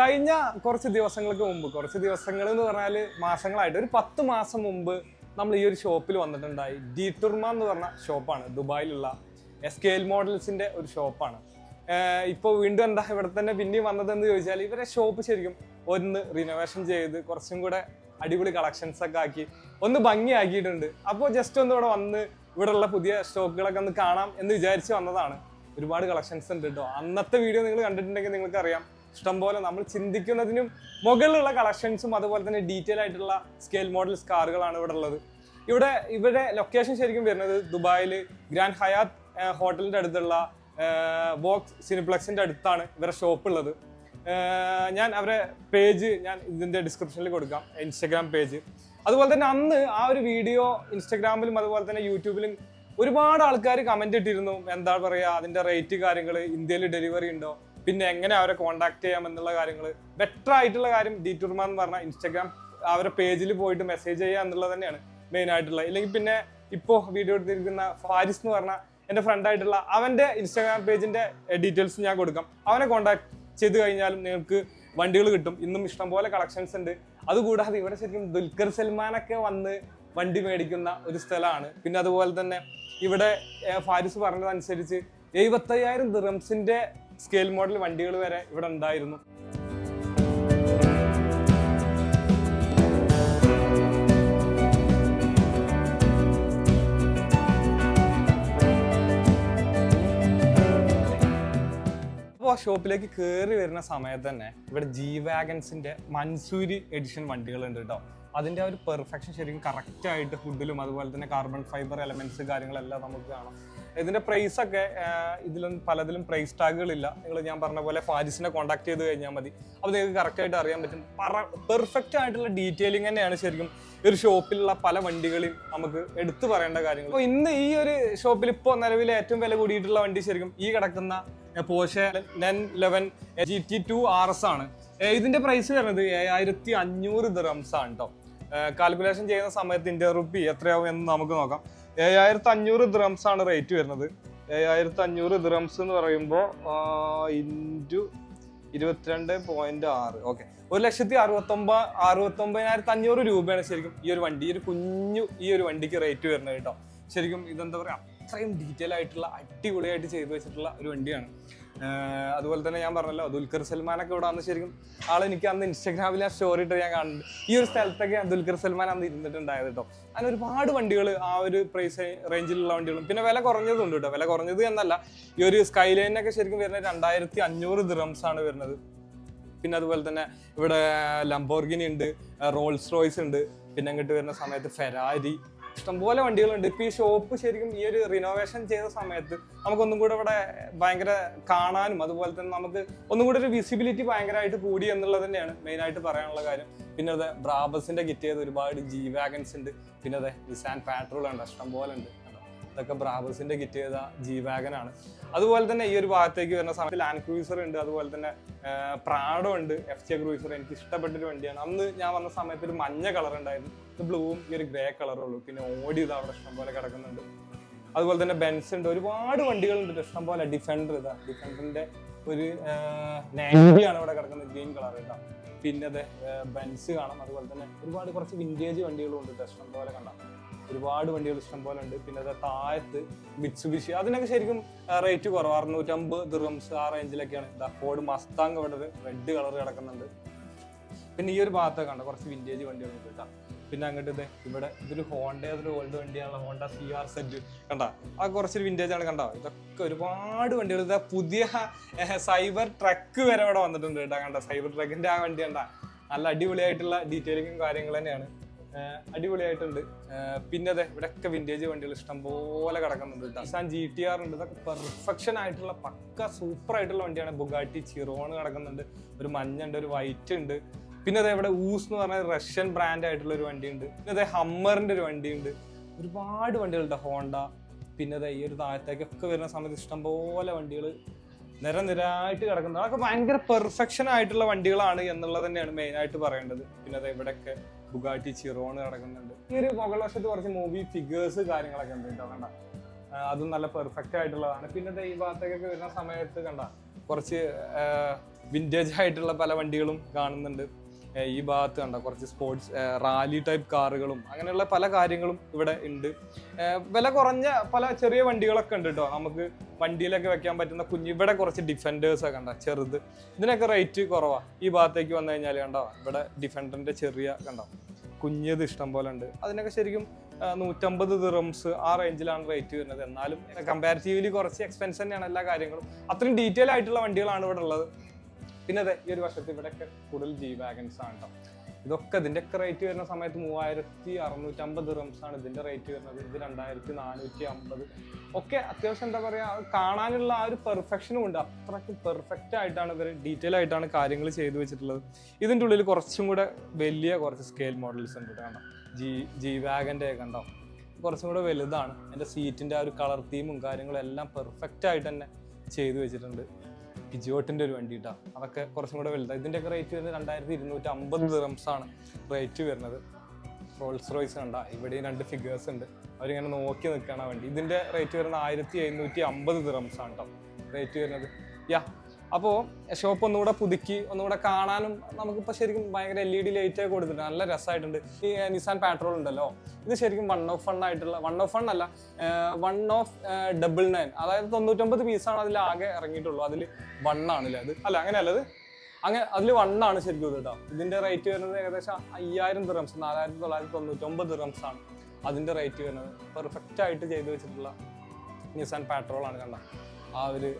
കഴിഞ്ഞ കുറച്ച് ദിവസങ്ങൾ എന്ന് പറഞ്ഞാൽ മാസങ്ങളായിട്ട് ഒരു 10 മാസം മുമ്പ് നമ്മൾ ഈ ഒരു ഷോപ്പിൽ വന്നിട്ടുണ്ടായി. ഡീറ്റർമ എന്ന് പറഞ്ഞ ഷോപ്പാണ്, ദുബായിലുള്ള സ്കെയിൽ മോഡൽസിന്റെ ഒരു ഷോപ്പാണ്. ഇപ്പോൾ വീണ്ടും എന്താ ഇവിടെ തന്നെ പിന്നെയും വന്നതെന്ന് ചോദിച്ചാൽ, ഇവരെ ഷോപ്പ് ശരിക്കും ഒന്ന് റിനോവേഷൻ ചെയ്ത് കുറച്ചും കൂടെ അടിപൊളി കളക്ഷൻസ് ഒക്കെ ആക്കി ഒന്ന് ഭംഗിയാക്കിയിട്ടുണ്ട്. അപ്പോൾ ജസ്റ്റ് ഒന്ന് ഇവിടെ വന്ന് ഇവിടെയുള്ള പുതിയ സ്റ്റോക്കുകളൊക്കെ ഒന്ന് കാണാം എന്ന് വിചാരിച്ച് വന്നതാണ്. ഒരുപാട് കളക്ഷൻസ് ഉണ്ട് കേട്ടോ. അന്നത്തെ വീഡിയോ നിങ്ങൾ കണ്ടിട്ടുണ്ടെങ്കിൽ നിങ്ങൾക്ക് അറിയാം, ഇഷ്ടംപോലെ നമ്മൾ ചിന്തിക്കുന്നതിനും മുകളിലുള്ള കളക്ഷൻസും അതുപോലെ തന്നെ ഡീറ്റെയിൽ ആയിട്ടുള്ള സ്കെയിൽ മോഡൽസ് കാറുകളാണ് ഇവിടെ ഉള്ളത്. ഇവിടെ ലൊക്കേഷൻ ശരിക്കും വരുന്നത് ദുബായിൽ ഗ്രാൻഡ് ഹയാത്ത് ഹോട്ടലിന്റെ അടുത്തുള്ള വോക്സ് സിനിപ്ലക്സിന്റെ അടുത്താണ് ഇവരുടെ ഷോപ്പ് ഉള്ളത്. ഞാൻ അവരെ പേജ് ഞാൻ ഇതിന്റെ ഡിസ്ക്രിപ്ഷനിൽ കൊടുക്കാം, ഇൻസ്റ്റഗ്രാം പേജ്. അതുപോലെ തന്നെ അന്ന് ആ ഒരു വീഡിയോ ഇൻസ്റ്റഗ്രാമിലും അതുപോലെ തന്നെ യൂട്യൂബിലും ഒരുപാട് ആൾക്കാർ കമന്റ് ഇട്ടിരുന്നു. എന്താ പറയുക, അതിന്റെ റേറ്റ് കാര്യങ്ങൾ, ഇന്ത്യയിൽ ഡെലിവറി ഉണ്ടോ, പിന്നെ എങ്ങനെ അവരെ കോൺടാക്ട് ചെയ്യാം എന്നുള്ള കാര്യങ്ങൾ. ബെറ്റർ ആയിട്ടുള്ള കാര്യം ഡീറ്റർമ എന്ന് പറഞ്ഞാൽ ഇൻസ്റ്റഗ്രാം അവരുടെ പേജിൽ പോയിട്ട് മെസ്സേജ് ചെയ്യുക എന്നുള്ളത് തന്നെയാണ് മെയിൻ ആയിട്ടുള്ളത്. ഇല്ലെങ്കിൽ പിന്നെ ഇപ്പോൾ വീഡിയോ എടുത്തിരിക്കുന്ന ഫാരിസ് എന്ന് പറഞ്ഞ എൻ്റെ ഫ്രണ്ട് ആയിട്ടുള്ള അവൻ്റെ ഇൻസ്റ്റാഗ്രാം പേജിന്റെ ഡീറ്റെയിൽസ് ഞാൻ കൊടുക്കാം. അവനെ കോൺടാക്ട് ചെയ്ത് കഴിഞ്ഞാലും നിങ്ങൾക്ക് വണ്ടികൾ കിട്ടും. ഇന്നും ഇഷ്ടംപോലെ കളക്ഷൻസ് ഉണ്ട്. അതുകൂടാതെ ഇവിടെ ശരിക്കും ദുൽഖർ സൽമാനൊക്കെ വന്ന് വണ്ടി മേടിക്കുന്ന ഒരു സ്ഥലമാണ്. പിന്നെ അതുപോലെ തന്നെ ഇവിടെ ഫാരിസ് പറഞ്ഞതനുസരിച്ച് 75,000 ദിറംസിന്റെ സ്കെയിൽ മോഡൽ വണ്ടികൾ വരെ ഇവിടെ ഉണ്ടായിരുന്നു. അപ്പോൾ ഷോപ്പിലേക്ക് കയറി വരുന്ന സമയത്ത് തന്നെ ഇവിടെ ജി വാഗൻസിന്റെ മൻസൂരി എഡിഷൻ വണ്ടികളുണ്ട് കേട്ടോ. അതിൻ്റെ ആ ഒരു പെർഫെക്ഷൻ ശരിക്കും കറക്റ്റായിട്ട് ഹുഡിലും അതുപോലെ തന്നെ കാർബൺ ഫൈബർ എലമെന്റ്സ് കാര്യങ്ങളെല്ലാം നമുക്ക് കാണാം. ഇതിന്റെ പ്രൈസ് ഒക്കെ ഇതിലും പലതിലും പ്രൈസ് ടാഗുകളില്ല. ഞാൻ പറഞ്ഞ പോലെ ഫാരിസിനെ കോൺടാക്ട് ചെയ്ത് കഴിഞ്ഞാൽ മതി. അപ്പോൾ നിങ്ങൾക്ക് കറക്റ്റായിട്ട് അറിയാൻ പറ്റും. പെർഫെക്റ്റ് ആയിട്ടുള്ള ഡീറ്റെയിലിംഗ് തന്നെയാണ് ശരിക്കും ഒരു ഷോപ്പിലുള്ള പല വണ്ടികളെയും നമുക്ക് എടുത്തു പറയേണ്ട കാര്യങ്ങൾ. അപ്പോൾ ഇന്ന് ഈ ഒരു ഷോപ്പിൽ ഇപ്പോൾ നിലവിൽ ഏറ്റവും വില കൂടിയിട്ടുള്ള വണ്ടി ശരിക്കും ഈ കിടക്കുന്ന പോർഷെ 911 GT2 RS ആണ്. ഇതിന്റെ പ്രൈസ് വരുന്നത് 7,500 ദിറംസ് ആണ് കേട്ടോ. കാൽക്കുലേഷൻ ചെയ്യുന്ന സമയത്ത് ഇന്ത്യൻ റുപ്പി എത്രയാവും എന്ന് നമുക്ക് നോക്കാം. 7,500 ദിറംസ് ആണ് റേറ്റ് വരുന്നത്. 7,500 ദിറംസ് എന്ന് പറയുമ്പോൾ ഇൻറ്റു 22.6, ഓക്കെ, 1,69,500 രൂപയാണ് ശരിക്കും ഈ ഒരു വണ്ടി, ഈ ഒരു വണ്ടിക്ക് റേറ്റ് വരുന്നത് കേട്ടോ. ശരിക്കും ഇതെന്താ പറയുക, അത്രയും ഡീറ്റെയിൽ ആയിട്ടുള്ള അടിപൊളിയായിട്ട് ചെയ്തു വെച്ചിട്ടുള്ള ഒരു വണ്ടിയാണ്. അതുപോലെ തന്നെ ഞാൻ പറഞ്ഞല്ലോ, ദുൽഖർ സൽമാനൊക്കെ ഇവിടെ വന്ന് ശരിക്കും എനിക്ക് അന്ന് ഇൻസ്റ്റാഗ്രാമിൽ ആ സ്റ്റോറി ഇട്ട് ഞാൻ കാണുന്നുണ്ട്. ഈ ഒരു സ്ഥലത്തൊക്കെ ദുൽഖർ സൽമാൻ അന്ന് ഇരുന്നിട്ടുണ്ടായത് കേട്ടോ. അങ്ങനെ ഒരുപാട് വണ്ടികൾ ആ ഒരു പ്രൈസ് റേഞ്ചിലുള്ള വണ്ടികളും പിന്നെ വില കുറഞ്ഞതുണ്ട് കേട്ടോ. വില കുറഞ്ഞത് എന്നല്ല, ഈ ഒരു സ്കൈലൈനൊക്കെ ശരിക്കും വരുന്നത് 2,500 ദിറംസ് ആണ് വരുന്നത്. പിന്നെ അതുപോലെ തന്നെ ഇവിടെ ലംബോർഗിനി ഉണ്ട്, റോൾസ് റോയ്സ് ഉണ്ട്, പിന്നെ അങ്ങോട്ട് വരുന്ന സമയത്ത് ഫെരാരി, ഇഷ്ടംപോലെ വണ്ടികളുണ്ട്. ഇപ്പൊ ഈ ഷോപ്പ് ശരിക്കും ഈ ഒരു റിനോവേഷൻ ചെയ്ത സമയത്ത് നമുക്കൊന്നും കൂടെ ഇവിടെ ഭയങ്കര കാണാനും അതുപോലെ തന്നെ നമുക്ക് ഒന്നും കൂടെ ഒരു വിസിബിലിറ്റി ഭയങ്കരമായിട്ട് കൂടി എന്നുള്ളത് തന്നെയാണ് മെയിൻ ആയിട്ട് പറയാനുള്ള കാര്യം. പിന്നെ അതെ ബ്രാബസിന്റെ കിറ്റ് ചെയ്ത് ഒരുപാട് ജി വാഗൻസ് ഉണ്ട്. പിന്നെ അതെ നിസാൻ പാട്രോൾ ഉണ്ട്, ഇഷ്ടംപോലെ ഉണ്ട്. ഇതൊക്കെ ബ്രാബസിന്റെ കിറ്റ് ചെയ്ത ജി വാഗൻ ആണ്. അതുപോലെ തന്നെ ഈ ഒരു ഭാഗത്തേക്ക് വരുന്ന സമയത്ത് ലാൻഡ് ക്രൂയിസർ ഉണ്ട്, അതുപോലെ തന്നെ പ്രാഡോ ഉണ്ട്, FJ ക്രൂയിസർ. എനിക്ക് ഇഷ്ടപ്പെട്ടൊരു വണ്ടിയാണ്. അന്ന് ഞാൻ വന്ന സമയത്ത് ഒരു മഞ്ഞ കളർ ഉണ്ടായിരുന്നു, ഇത് ബ്ലൂവും ഈ ഒരു ഗ്രേ കളറും ഉള്ളൂ. പിന്നെ ഓടി ഇത് അവിടെ ഇഷ്ടംപോലെ കിടക്കുന്നുണ്ട്. അതുപോലെ തന്നെ ബെൻസ് ഉണ്ട്, ഒരുപാട് വണ്ടികളുണ്ട് ഇഷ്ടംപോലെ. ഡിഫൻഡറിന്റെ ഒരു നേവിയാണ് ഇവിടെ കിടക്കുന്നത്, ഗ്രീൻ കളർ കേട്ടോ. പിന്നെ അതെ ബെൻസ് കാണാം. അതുപോലെ തന്നെ ഒരുപാട് കുറച്ച് വിന്റേജ് വണ്ടികളും ഉണ്ട്, ഇഷ്ടംപോലെ കണ്ടാം. ഒരുപാട് വണ്ടികൾ ഇഷ്ടംപോലെ ഉണ്ട്. പിന്നെ അത് താഴത്ത് മിറ്റ്സുബിഷി, അതിനൊക്കെ ശരിക്കും റേറ്റ് കുറവ്, 650 ദിറംസ് ആ റേഞ്ചിലൊക്കെയാണ്. ഫോർഡ് മസ്താങ് ഇവിടെ റെഡ് കളർ കിടക്കുന്നുണ്ട്. പിന്നെ ഈ ഒരു ഭാഗത്തൊക്കെ കണ്ട കുറച്ച് വിന്റേജ് വണ്ടികളുണ്ട് കേട്ടോ. പിന്നെ അങ്ങോട്ട് ഇവിടെ ഇതൊരു അതൊരു ഓൾഡ് വണ്ടിയാണ്, ഹോണ്ട CRZ കണ്ട, ആ കുറച്ചൊരു വിന്റേജ് ആണ് കണ്ടോ. ഇതൊക്കെ ഒരുപാട് വണ്ടികൾ. പുതിയ സൈബർ ട്രക്ക് വരെ ഇവിടെ വന്നിട്ടുണ്ട് കേട്ടോ. കണ്ട സൈബർ ട്രക്കിന്റെ ആ വണ്ടി കണ്ട, നല്ല അടിപൊളിയായിട്ടുള്ള ഡീറ്റെയിലിങ്ങും കാര്യങ്ങൾ തന്നെയാണ്, അടിപൊളിയായിട്ടുണ്ട്. പിന്നെ അതെ ഇവിടെയൊക്കെ വിന്റേജ് വണ്ടികൾ ഇഷ്ടംപോലെ കിടക്കുന്നുണ്ട്. നിസാൻ GTR ഉണ്ട്. ഇതൊക്കെ പെർഫെക്ഷൻ ആയിട്ടുള്ള പക്ക സൂപ്പർ ആയിട്ടുള്ള വണ്ടിയാണ്. ബുഗാട്ടി ചിറോൺ കിടക്കുന്നുണ്ട്, ഒരു മഞ്ഞുണ്ട്, ഒരു വൈറ്റ് ഉണ്ട്. പിന്നെ അതെ ഇവിടെ ഊസ് എന്ന് പറഞ്ഞ റഷ്യൻ ബ്രാൻഡ് ആയിട്ടുള്ള ഒരു വണ്ടിയുണ്ട്. പിന്നെ അതെ ഹമ്മറിന്റെ ഒരു വണ്ടിയുണ്ട്. ഒരുപാട് വണ്ടികളുണ്ട്, ഹോണ്ട. പിന്നെ അതെ ഈ ഒരു താഴത്തേക്കൊക്കെ വരുന്ന സമയത്ത് ഇഷ്ടംപോലെ വണ്ടികൾ നിരനിരായിട്ട് കിടക്കുന്നത്. അതൊക്കെ ഭയങ്കര പെർഫെക്ഷൻ ആയിട്ടുള്ള വണ്ടികളാണ് എന്നുള്ളത് തന്നെയാണ് മെയിൻ ആയിട്ട് പറയേണ്ടത്. പിന്നെ അതെ ഇവിടെയൊക്കെ ബുഗാട്ടി ചിറോൺ കിടക്കുന്നുണ്ട്. ഈ ഒരു മുകൾ വശത്ത് കുറച്ച് മൂവി ഫിഗേഴ്സ് കാര്യങ്ങളൊക്കെ ഉണ്ട് കേട്ടോ. കണ്ട അതും നല്ല പെർഫെക്റ്റ് ആയിട്ടുള്ളതാണ്. പിന്നെ ഈ ഭാഗത്തേക്കൊക്കെ വരുന്ന സമയത്ത് കണ്ട കുറച്ച് വിൻറ്റേജ് ആയിട്ടുള്ള പല വണ്ടികളും കാണുന്നുണ്ട്. ഈ ഭാഗത്ത് കണ്ട കുറച്ച് സ്പോർട്സ് റാലി ടൈപ്പ് കാറുകളും അങ്ങനെയുള്ള പല കാര്യങ്ങളും ഇവിടെ ഉണ്ട്. വില കുറഞ്ഞ പല ചെറിയ വണ്ടികളൊക്കെ ഉണ്ട് കേട്ടോ. നമുക്ക് വണ്ടിയിലൊക്കെ വെക്കാൻ പറ്റുന്ന ഇവിടെ കുറച്ച് ഡിഫൻഡേഴ്സ് ഒക്കെ കണ്ട ചെറുത്, ഇതിനൊക്കെ റേറ്റ് കുറവാണ്. ഈ ഭാഗത്തേക്ക് വന്നു കഴിഞ്ഞാൽ കണ്ടോ ഇവിടെ ഡിഫൻഡറിന്റെ ചെറിയ കണ്ടോ കുഞ്ഞത് ഇഷ്ടം പോലെ ഉണ്ട്. അതിനൊക്കെ ശരിക്കും 150 ദിറംസ് ആ റേഞ്ചിലാണ് റേറ്റ് വരുന്നത്. എന്നാലും കമ്പാരിറ്റീവ്ലി കുറച്ച് എക്സ്പെൻസ് തന്നെയാണ് എല്ലാ കാര്യങ്ങളും. അത്രയും ഡീറ്റെയിൽ ആയിട്ടുള്ള വണ്ടികളാണ് ഇവിടെ ഉള്ളത്. പിന്നെ അതെ ഈ ഒരു വർഷത്തിൽ ഇവിടെയൊക്കെ കൂടുതൽ ജി വാഗൻസ് ആണ് കേട്ടോ. ഇതൊക്കെ ഇതിൻ്റെയൊക്കെ റേറ്റ് വരുന്ന സമയത്ത് 3650 ദിറംസാണ് ഇതിൻ്റെ റേറ്റ് വരുന്നത്. ഇത് 2450 ഒക്കെ അത്യാവശ്യം എന്താ പറയുക കാണാനുള്ള ആ ഒരു പെർഫെക്ഷനും ഉണ്ട്. അത്രയ്ക്ക് പെർഫെക്റ്റ് ആയിട്ടാണ് ഇവർ ഡീറ്റെയിൽ ആയിട്ടാണ് കാര്യങ്ങൾ ചെയ്തു വെച്ചിട്ടുള്ളത്. ഇതിൻ്റെ ഉള്ളിൽ കുറച്ചും കൂടെ വലിയ കുറച്ച് സ്കെയിൽ മോഡൽസ് ഉണ്ട് കേട്ടോ. ജി വാഗൻ്റെ ഒക്കെ ഉണ്ടാവും, കുറച്ചും കൂടെ വലുതാണ്. എൻ്റെ സീറ്റിൻ്റെ ആ ഒരു കളർ തീമും കാര്യങ്ങളും എല്ലാം പെർഫെക്റ്റ് ആയിട്ട് തന്നെ ചെയ്തു വെച്ചിട്ടുണ്ട്. പിജിയോട്ടിൻ്റെ ഒരു വണ്ടി കേട്ടോ, അതൊക്കെ കുറച്ചും കൂടെ വലുതാണ്. ഇതിൻ്റെയൊക്കെ റേറ്റ് വരുന്നത് 2250 ദിറംസാണ് റേറ്റ് വരുന്നത്. റോൾസ് റോയ്സ് കണ്ട ഇവിടെയും 2 ഫിഗേഴ്സ് ഉണ്ട്, അവരിങ്ങനെ നോക്കി നിൽക്കുകയാണ് വണ്ടി. ഇതിൻ്റെ റേറ്റ് വരുന്നത് 1750 ദിറംസാണ് കേട്ടോ റേറ്റ് വരുന്നത്. അപ്പോൾ ഷോപ്പ് ഒന്നുകൂടെ പുതുക്കി ഒന്നുകൂടെ കാണാനും നമുക്കിപ്പോൾ ശരിക്കും ഭയങ്കര LED ലൈറ്റൊക്കെ കൊടുത്തിട്ടുണ്ട്, നല്ല രസമായിട്ടുണ്ട്. ഈ നിസാൻ പാട്രോൾ ഉണ്ടല്ലോ, ഇത് ശരിക്കും 1 ഓഫ് 1 ആയിട്ടുള്ള 1 ഓഫ് 1 അല്ല 1/99, അതായത് 99 പീസാണ് അതിൽ ആകെ ഇറങ്ങിയിട്ടുള്ളൂ. അതിൽ 1 ആണല്ലേ അത്, അല്ല അങ്ങനെയല്ലത് അങ്ങനെ അതിൽ 1 ആണ് ശരിക്കും ഇത് കേട്ടോ. ഇതിൻ്റെ റേറ്റ് വരുന്നത് ഏകദേശം 5000 ദിറംസ്, 4999 ദിറംസാണ് അതിൻ്റെ റേറ്റ് വരുന്നത്. പെർഫെക്റ്റ് ആയിട്ട് ചെയ്തു വെച്ചിട്ടുള്ള നിസാൻ പാട്രോളാണ് കണ്ട. ആ ഒരു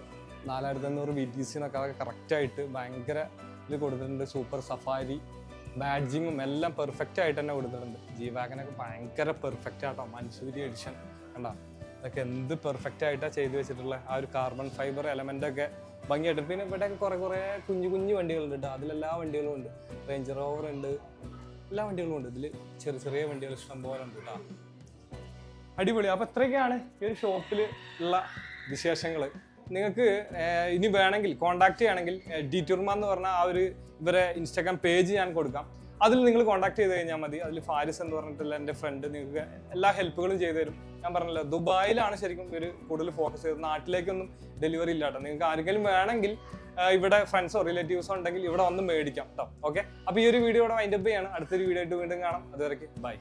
4500 VTC എന്നൊക്കെ അതൊക്കെ കറക്റ്റായിട്ട് ഭയങ്കര ഇത് കൊടുത്തിട്ടുണ്ട്. സൂപ്പർ സഫാരി ബാഡ്ജിങ്ങും എല്ലാം പെർഫെക്റ്റ് ആയിട്ട് തന്നെ കൊടുത്തിട്ടുണ്ട്. ജി വാഗനൊക്കെ ഭയങ്കര പെർഫെക്റ്റ് ആട്ടോ. മൻസൂരി എഡിഷൻ കണ്ട, അതൊക്കെ എന്ത് പെർഫെക്റ്റ് ആയിട്ടാണ് ചെയ്തു വെച്ചിട്ടുള്ള ആ ഒരു കാർബൺ ഫൈബർ എലമെൻ്റ് ഒക്കെ ഭംഗിയായിട്ട്. പിന്നെ ഇവിടെയൊക്കെ കുറേ കുഞ്ഞു വണ്ടികളുണ്ട് കേട്ടോ. അതിലെല്ലാ വണ്ടികളും ഉണ്ട്. റേഞ്ച് റോവർ ഉണ്ട്, എല്ലാ വണ്ടികളും ഉണ്ട്. ഇതിൽ ചെറിയ വണ്ടികൾ ഇഷ്ടം പോലെ ഉണ്ട് കേട്ടോ. അടിപൊളി. അപ്പോൾ ഇത്രയൊക്കെയാണ് ഈ ഒരു ഷോപ്പിൽ ഉള്ള വിശേഷങ്ങൾ. നിങ്ങൾക്ക് ഇനി വേണമെങ്കിൽ കോൺടാക്ട് ചെയ്യുകയാണെങ്കിൽ ഡിറ്റൂർമ എന്ന് പറഞ്ഞാൽ ആ ഒരു ഇവരെ ഇൻസ്റ്റാഗ്രാം പേജ് ഞാൻ കൊടുക്കാം. അതിൽ നിങ്ങൾ കോൺടാക്ട് ചെയ്ത് കഴിഞ്ഞാൽ മതി. അതിൽ ഫാരിസ് എന്ന് പറഞ്ഞിട്ടുള്ള എൻ്റെ ഫ്രണ്ട് നിങ്ങൾക്ക് എല്ലാ ഹെൽപ്പുകളും ചെയ്തു തരും. ഞാൻ പറഞ്ഞല്ലോ ദുബായിലാണ് ശരിക്കും ഇവർ കൂടുതൽ ഫോക്കസ് ചെയ്തത്, നാട്ടിലേക്കൊന്നും ഡെലിവറി ഇല്ല കേട്ടോ. നിങ്ങൾക്ക് ആർക്കെങ്കിലും വേണമെങ്കിൽ ഇവിടെ ഫ്രണ്ട്സോ റിലേറ്റീവ്സോ ഉണ്ടെങ്കിൽ ഇവിടെ വന്ന് മേടിക്കാം കേട്ടോ. ഓക്കെ, അപ്പോൾ ഈ ഒരു വീഡിയോ ഇവിടെ വൈൻഡപ്പ് ചെയ്യാണ്. അടുത്തൊരു വീഡിയോ ആയിട്ട് വീണ്ടും കാണാം. അതുവരെയ്ക്ക് ബൈ.